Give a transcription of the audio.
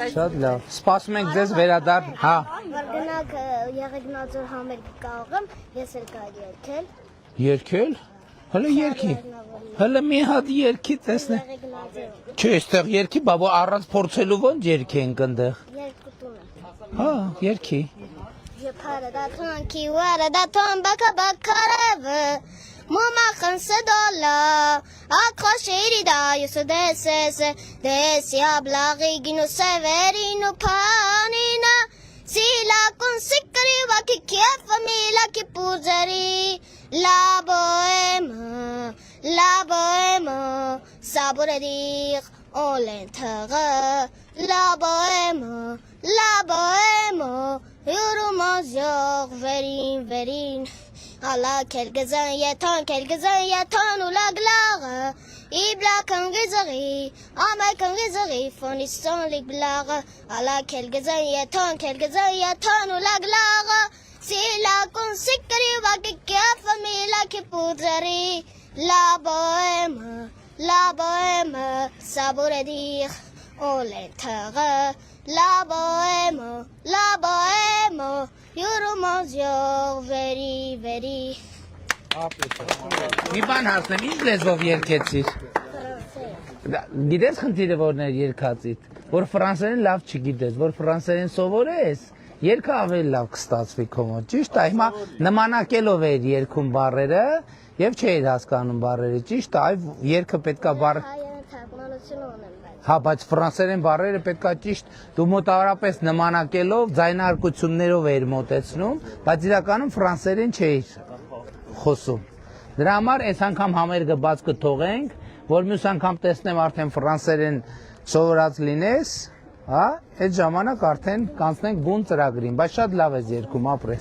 Շատ լավ։ Սպասում ենք ձեզ վերադառ, հա։ Գնաք Եղեգնաձոր համերգի կաղեմ, ես էլ կա երկել։ Երկել։ Հələ երկի։ Հələ մի հատ երկի տեսնե։ Չէ, այստեղ երկի, բա առանց փորձելու ոնց երկի ենք այնտեղ։ Երկու տունը։ Հա, երկի։ Եփարադաթոն քիվարադաթոն բակաբակարևը Մոմախն սդոլա ակոշիրի դա յուսը դեսի աբլաղի գինու սևերինու պանինա Սիլակուն սիկրի վակի կեֆը միլակի պուզերի լաբոեմը սաբուրեդիղ օլեն թղը լաբոեմը յուրումոզ յող վերին Ալա կելգզան եթան ուլագլաղը Իբլակն գիզղի, ամայքն գիզղի Ֆոնիսոն լիք բլաղը Ալա կելգզան եթան ուլագլաղը Սիլակուն սիկրի վակի կեֆը միլակի պուծերի Լաբոեմը սաբուրեդիղ օլեն թղը Լաբոեմը յուրումոզ յող վերի Մի բան հարցնեմ, ինչ լեզվով երկեցիր։ Գիտես խնդիրը որն էր երկածիդ, որ ֆրանսերեն լավ չգիտես, որ ֆրանսերեն սովորես, երկը ավելի լավ կստացվի քո մոտ, ճիշտ է, հիմա նմանակելով էր երկում բառերը եւ չէիր հասկանում բառերը, ճիշտ է, երկը պետքա բառ Հա, բայց ֆրանսերեն բառերը պետքա ճիշտ դու մոտավորապես նմանակելով ձայնարկություններով էր մոտեցնում, բայց իրականում ֆրանսերեն չէիր խոսում։ Դրա համար այս անգամ համերգը բաց կթողենք, որ մյուս անգամ տեսնեմ արդեն ֆրանսերեն սովորած լինես, հա, այդ ժամանակ արդեն կանցնենք բուն ծրագրին, բայց շատ լավ ես երգում ապրես։